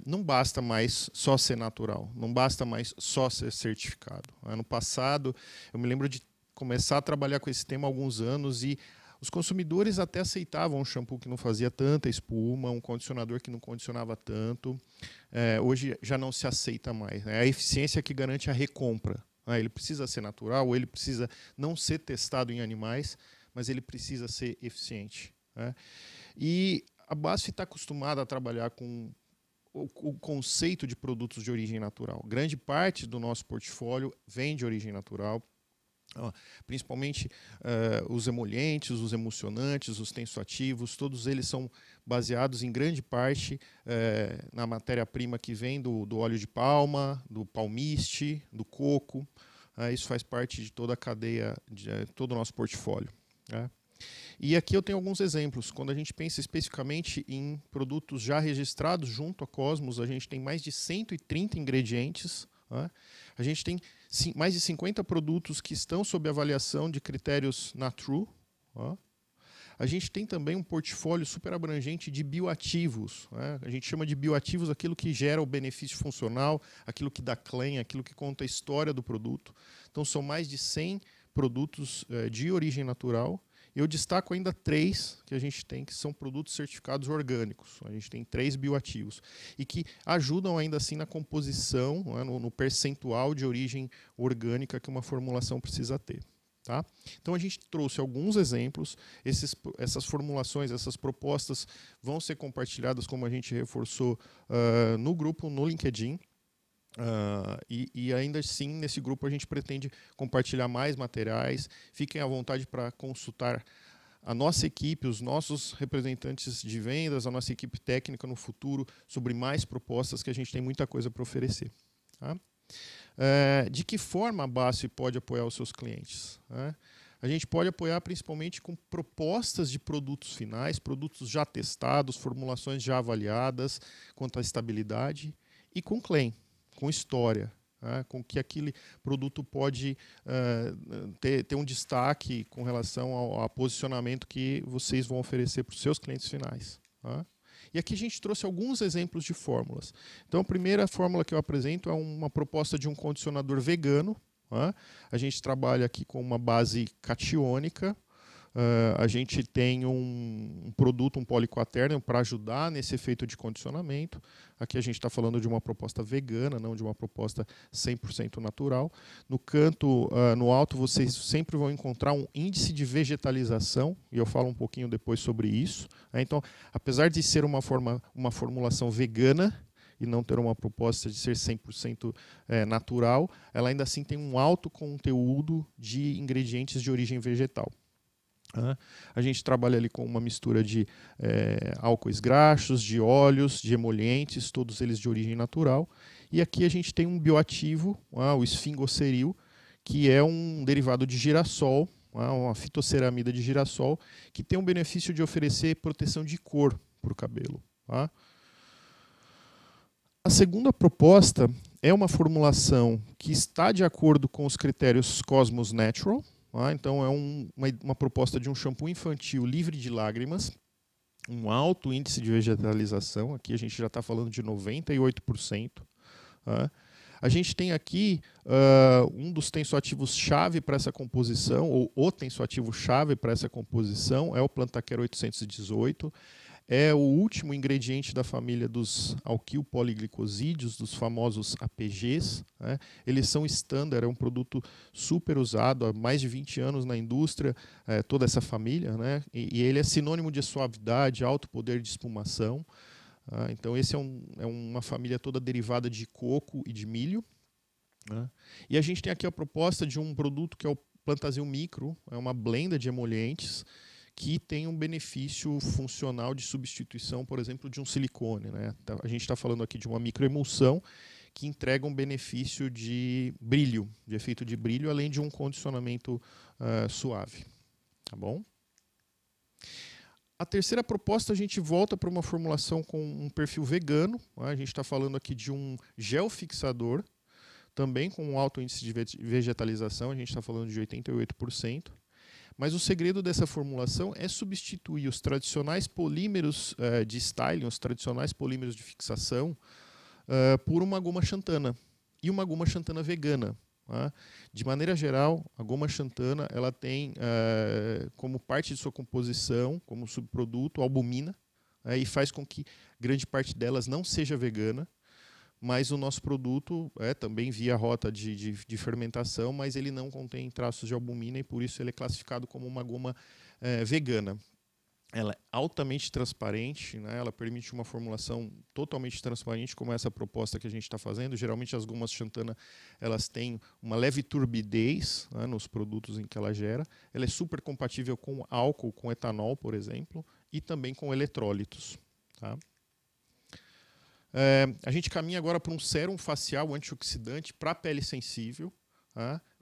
não basta mais só ser natural, não basta mais só ser certificado. No passado, eu me lembro de começar a trabalhar com esse tema há alguns anos e os consumidores até aceitavam um shampoo que não fazia tanta espuma, um condicionador que não condicionava tanto. Hoje já não se aceita mais. É a eficiência que garante a recompra. Ele precisa ser natural, ele precisa não ser testado em animais, mas ele precisa ser eficiente. E a BASF está acostumada a trabalhar com o conceito de produtos de origem natural. Grande parte do nosso portfólio vem de origem natural, principalmente os emolientes, os emulsionantes, os tensoativos, todos eles são baseados em grande parte na matéria-prima que vem do óleo de palma, do palmiste, do coco. Isso faz parte de toda a cadeia, de todo o nosso portfólio. E aqui eu tenho alguns exemplos. Quando a gente pensa especificamente em produtos já registrados junto à Cosmos, a gente tem mais de 130 ingredientes. A gente tem mais de 50 produtos que estão sob avaliação de critérios Natru. A gente tem também um portfólio super abrangente de bioativos. A gente chama de bioativos aquilo que gera o benefício funcional, aquilo que dá claim, aquilo que conta a história do produto. Então, são mais de 100 produtos de origem natural. Eu destaco ainda 3 que a gente tem, que são produtos certificados orgânicos. A gente tem 3 bioativos e que ajudam ainda assim na composição, no percentual de origem orgânica que uma formulação precisa ter. Tá? Então a gente trouxe alguns exemplos, essas formulações, essas propostas vão ser compartilhadas, como a gente reforçou, no grupo, no LinkedIn. E ainda assim, nesse grupo, a gente pretende compartilhar mais materiais. Fiquem à vontade para consultar a nossa equipe, os nossos representantes de vendas, a nossa equipe técnica no futuro, sobre mais propostas, que a gente tem muita coisa para oferecer. Tá? De que forma a BASF pode apoiar os seus clientes? A gente pode apoiar principalmente com propostas de produtos finais, produtos já testados, formulações já avaliadas quanto à estabilidade, e com claim, com história, com que aquele produto pode ter um destaque com relação ao posicionamento que vocês vão oferecer para os seus clientes finais. E aqui a gente trouxe alguns exemplos de fórmulas. Então, a primeira fórmula que eu apresento é uma proposta de um condicionador vegano. A gente trabalha aqui com uma base catiônica, a gente tem um produto, um poliquaternium, para ajudar nesse efeito de condicionamento. Aqui a gente está falando de uma proposta vegana, não de uma proposta 100% natural. No canto, no alto, vocês sempre vão encontrar um índice de vegetalização, e eu falo um pouquinho depois sobre isso. Então, apesar de ser uma formulação vegana, e não ter uma proposta de ser 100% natural, ela ainda assim tem um alto conteúdo de ingredientes de origem vegetal. A gente trabalha ali com uma mistura de álcoois graxos, de óleos, de emolientes, todos eles de origem natural. E aqui a gente tem um bioativo, o esfingoceril, que é um derivado de girassol, uma fitoceramida de girassol, que tem um benefício de oferecer proteção de cor para o cabelo. A segunda proposta é uma formulação que está de acordo com os critérios Cosmos Natural. Então, é uma proposta de um shampoo infantil livre de lágrimas, um alto índice de vegetalização, aqui a gente já está falando de 98%. A gente tem aqui um dos tensoativos-chave para essa composição, ou o tensoativo-chave para essa composição, é o Plantaquera 818. É o último ingrediente da família dos alquil-poliglicosídeos, dos famosos APGs. Eles são estándar, é um produto super usado há mais de 20 anos na indústria, toda essa família, e ele é sinônimo de suavidade, alto poder de espumação. Então, esse é uma família toda derivada de coco e de milho. E a gente tem aqui a proposta de um produto que é o Plantazil Micro, é uma blenda de emolientes, que tem um benefício funcional de substituição, por exemplo, de um silicone. A gente está falando aqui de uma microemulsão que entrega um benefício de brilho, de efeito de brilho, além de um condicionamento suave. Tá bom? A terceira proposta, a gente volta para uma formulação com um perfil vegano. A gente está falando aqui de um gel fixador, também com um alto índice de vegetalização, a gente está falando de 88%. Mas o segredo dessa formulação é substituir os tradicionais polímeros de styling, os tradicionais polímeros de fixação, por uma goma xantana, e uma goma xantana vegana. De maneira geral, a goma xantana ela tem como parte de sua composição, como subproduto, albumina, e faz com que grande parte delas não seja vegana. Mas o nosso produto é também via rota de fermentação, mas ele não contém traços de albumina e por isso ele é classificado como uma goma vegana. Ela é altamente transparente, ela permite uma formulação totalmente transparente, como essa proposta que a gente está fazendo. Geralmente as gomas xantana elas têm uma leve turbidez nos produtos em que ela gera. Ela é super compatível com álcool, com etanol, por exemplo, e também com eletrólitos. Tá? A gente caminha agora para um sérum facial antioxidante para pele sensível.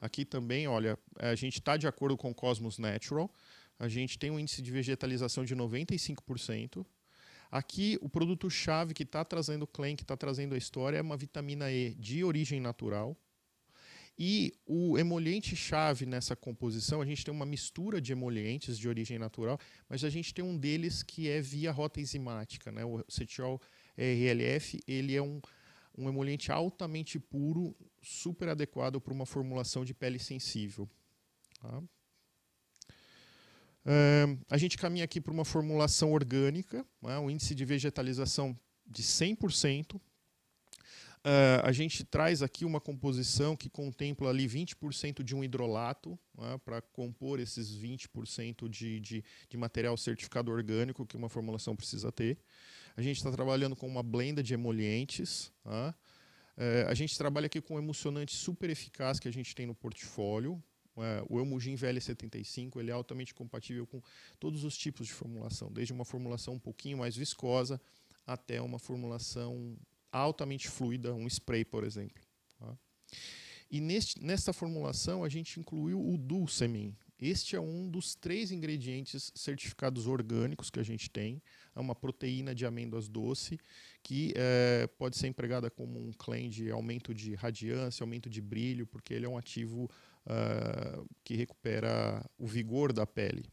Aqui também, olha, a gente está de acordo com o Cosmos Natural. A gente tem um índice de vegetalização de 95%. Aqui, o produto-chave que está trazendo o claim, que está trazendo a história, é uma vitamina E de origem natural. E o emoliente-chave nessa composição, a gente tem uma mistura de emolientes de origem natural, mas a gente tem um deles que é via rota enzimática, o cetiol RLF, ele é um emoliente altamente puro, super adequado para uma formulação de pele sensível. Tá? A gente caminha aqui para uma formulação orgânica, um índice de vegetalização de 100%. A gente traz aqui uma composição que contempla ali 20% de um hidrolato, para compor esses 20% de material certificado orgânico que uma formulação precisa ter. A gente está trabalhando com uma blenda de emolientes. A gente trabalha aqui com um emulsionante super eficaz que a gente tem no portfólio. O Emulgin VL75 ele é altamente compatível com todos os tipos de formulação, desde uma formulação um pouquinho mais viscosa até uma formulação altamente fluida, um spray, por exemplo. E nesta formulação a gente incluiu o Dulcemin. Este é um dos 3 ingredientes certificados orgânicos que a gente tem. É uma proteína de amêndoas doce que pode ser empregada como um claim de aumento de radiância, aumento de brilho, porque ele é um ativo que recupera o vigor da pele.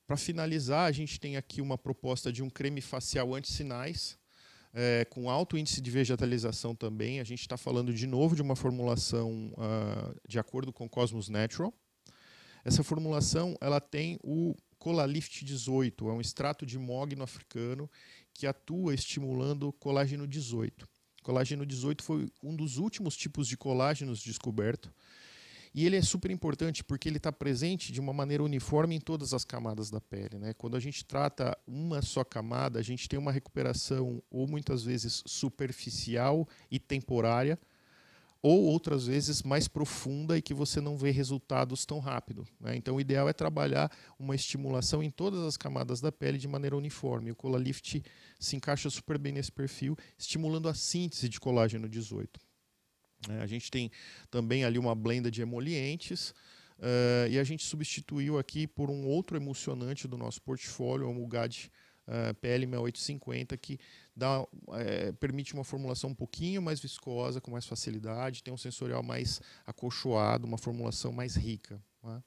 Para finalizar, a gente tem aqui uma proposta de um creme facial anti-sinais, com alto índice de vegetalização também. A gente está falando de novo de uma formulação de acordo com Cosmos Natural. Essa formulação ela tem o Colalift 18, é um extrato de mogno africano que atua estimulando colágeno 18. Colágeno 18 foi um dos últimos tipos de colágenos descoberto. E ele é super importante porque ele está presente de uma maneira uniforme em todas as camadas da pele, né? Quando a gente trata uma só camada, a gente tem uma recuperação ou muitas vezes superficial e temporária, ou outras vezes mais profunda e que você não vê resultados tão rápido, né? Então o ideal é trabalhar uma estimulação em todas as camadas da pele de maneira uniforme. O Colalift se encaixa super bem nesse perfil, estimulando a síntese de colágeno 18. A gente tem também ali uma blenda de emolientes e a gente substituiu aqui por um outro emulsionante do nosso portfólio, o Mulgad PL 6850, que permite uma formulação um pouquinho mais viscosa, com mais facilidade, tem um sensorial mais acolchoado, uma formulação mais rica, né?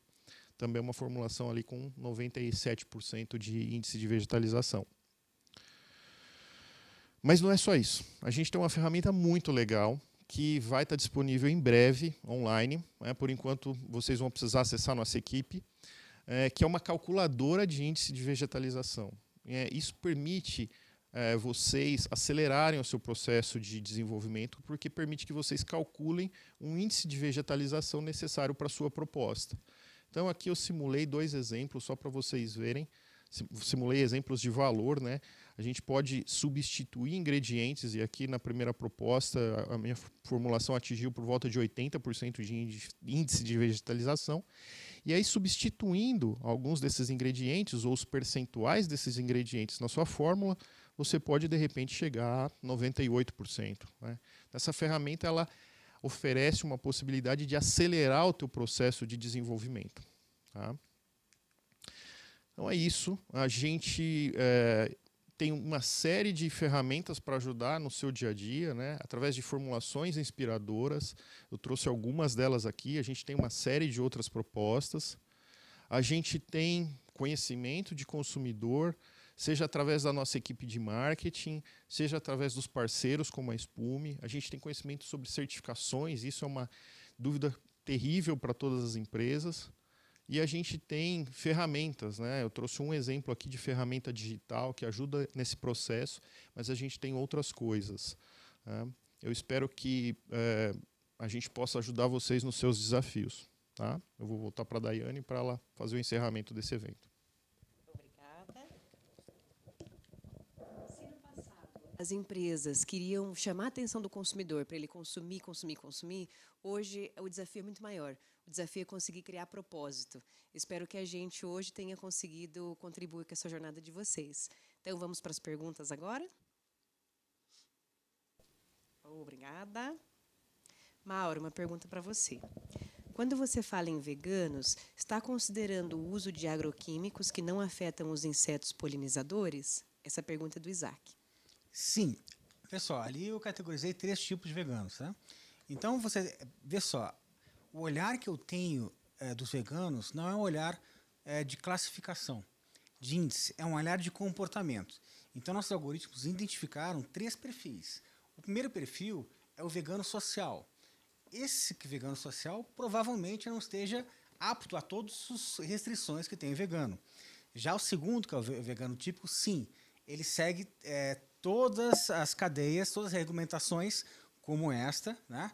Também uma formulação ali com 97% de índice de vegetalização. Mas não é só isso. A gente tem uma ferramenta muito legal, que vai estar disponível em breve, online. Por enquanto, vocês vão precisar acessar nossa equipe, que é uma calculadora de índice de vegetalização. Isso permite vocês acelerarem o seu processo de desenvolvimento, porque permite que vocês calculem um índice de vegetalização necessário para a sua proposta. Então, aqui eu simulei 2 exemplos, só para vocês verem. Simulei exemplos de valor, né? A gente pode substituir ingredientes, e aqui na primeira proposta a minha formulação atingiu por volta de 80% de índice de vegetalização. E aí, substituindo alguns desses ingredientes ou os percentuais desses ingredientes na sua fórmula, você pode, de repente, chegar a 98%, né? Essa ferramenta ela oferece uma possibilidade de acelerar o teu processo de desenvolvimento, tá? Então é isso. A gente tem uma série de ferramentas para ajudar no seu dia a dia, né? Através de formulações inspiradoras. Eu trouxe algumas delas aqui. A gente tem uma série de outras propostas. A gente tem conhecimento de consumidor, seja através da nossa equipe de marketing, seja através dos parceiros como a Espume. A gente tem conhecimento sobre certificações. Isso é uma dúvida terrível para todas as empresas. E a gente tem ferramentas, né? Eu trouxe um exemplo aqui de ferramenta digital que ajuda nesse processo, mas a gente tem outras coisas, né? Eu espero que a gente possa ajudar vocês nos seus desafios, tá? Eu vou voltar para a Daiane para ela fazer o encerramento desse evento. Obrigada. Se no passado as empresas queriam chamar a atenção do consumidor para ele consumir, hoje o desafio é muito maior. O desafio é conseguir criar propósito. Espero que a gente hoje tenha conseguido contribuir com essa jornada de vocês. Então, vamos para as perguntas agora? Obrigada. Mauro, uma pergunta para você. Quando você fala em veganos, está considerando o uso de agroquímicos que não afetam os insetos polinizadores? Essa pergunta é do Isaac. Sim. Pessoal, ali eu categorizei 3 tipos de veganos, tá? Então, você vê só, o olhar que eu tenho dos veganos não é um olhar de classificação, de índice, é um olhar de comportamento. Então, nossos algoritmos identificaram 3 perfis. O primeiro perfil é o vegano social. Esse vegano social provavelmente não esteja apto a todas as restrições que tem o vegano. Já o segundo, que é o vegano típico, sim, ele segue todas as cadeias, todas as regulamentações como esta, né?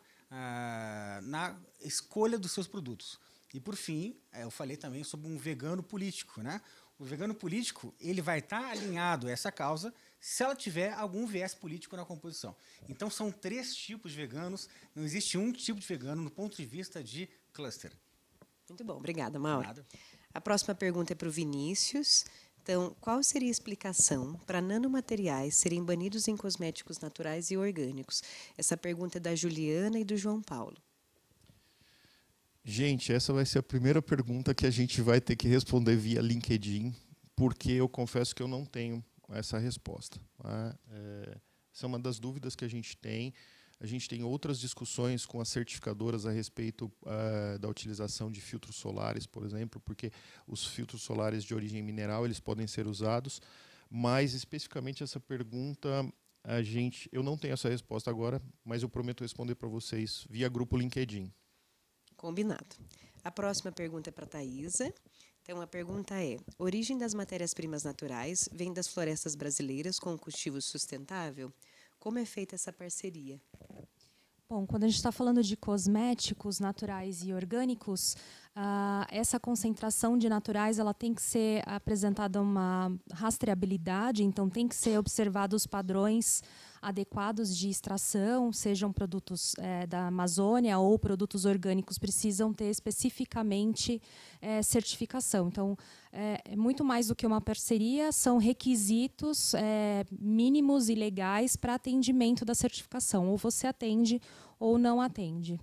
Na escolha dos seus produtos. E, por fim, eu falei também sobre um vegano político, né? O vegano político ele vai estar alinhado a essa causa se ela tiver algum viés político na composição. Então, são 3 tipos de veganos, não existe um tipo de vegano no ponto de vista de cluster. Muito bom, obrigada, Mauro. Nada. A próxima pergunta é para o Vinícius. Então, qual seria a explicação para nanomateriais serem banidos em cosméticos naturais e orgânicos? Essa pergunta é da Juliana e do João Paulo. Gente, essa vai ser a primeira pergunta que a gente vai ter que responder via LinkedIn, porque eu confesso que eu não tenho essa resposta, tá? Essa é uma das dúvidas que a gente tem. A gente tem outras discussões com as certificadoras a respeito da utilização de filtros solares, por exemplo, porque os filtros solares de origem mineral eles podem ser usados, mas especificamente essa pergunta eu não tenho essa resposta agora, mas eu prometo responder para vocês via grupo LinkedIn. Combinado. A próxima pergunta é para a Thaisa. Então, a pergunta é: origem das matérias-primas naturais vem das florestas brasileiras com cultivo sustentável? Como é feita essa parceria? Bom, quando a gente está falando de cosméticos naturais e orgânicos, essa concentração de naturais ela tem que ser apresentada uma rastreabilidade, então tem que ser observados padrões adequados de extração, sejam produtos da Amazônia ou produtos orgânicos, precisam ter especificamente certificação. Então, é muito mais do que uma parceria, são requisitos mínimos e legais para atendimento da certificação. Ou você atende ou não atende.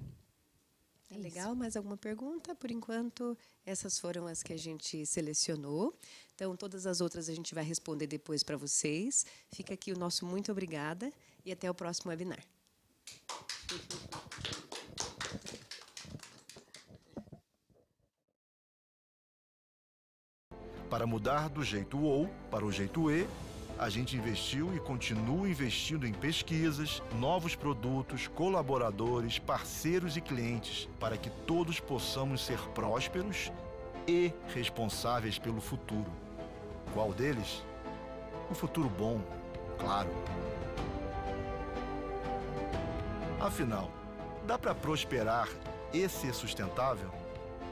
É legal, mais alguma pergunta? Por enquanto, essas foram as que a gente selecionou. Então, todas as outras a gente vai responder depois para vocês. Fica aqui o nosso muito obrigada e até o próximo webinar. Para mudar do jeito OU para o jeito E, a gente investiu e continua investindo em pesquisas, novos produtos, colaboradores, parceiros e clientes, para que todos possamos ser prósperos e responsáveis pelo futuro. Qual deles? O futuro bom, claro. Afinal, dá para prosperar e ser sustentável?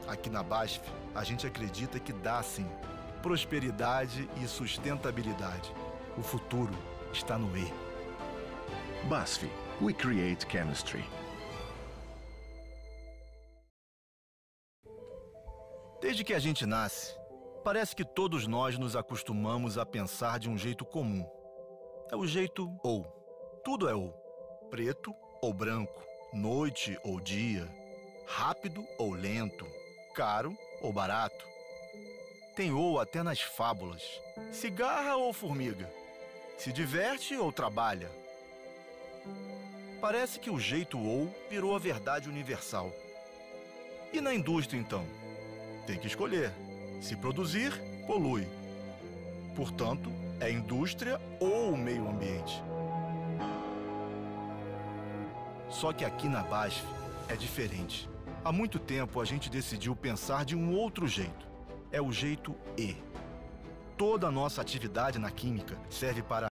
Aqui na BASF, a gente acredita que dá sim. Prosperidade e sustentabilidade. O futuro está no E. BASF, we create chemistry. Desde que a gente nasce, parece que todos nós nos acostumamos a pensar de um jeito comum. É o jeito OU. Tudo é OU. Preto ou branco, noite ou dia, rápido ou lento, caro ou barato. Tem OU até nas fábulas. Cigarra ou formiga? Se diverte ou trabalha? Parece que o jeito OU virou a verdade universal. E na indústria, então? Tem que escolher. Se produzir, polui. Portanto, é indústria ou o meio ambiente. Só que aqui na BASF é diferente. Há muito tempo a gente decidiu pensar de um outro jeito. É o jeito E. Toda a nossa atividade na química serve para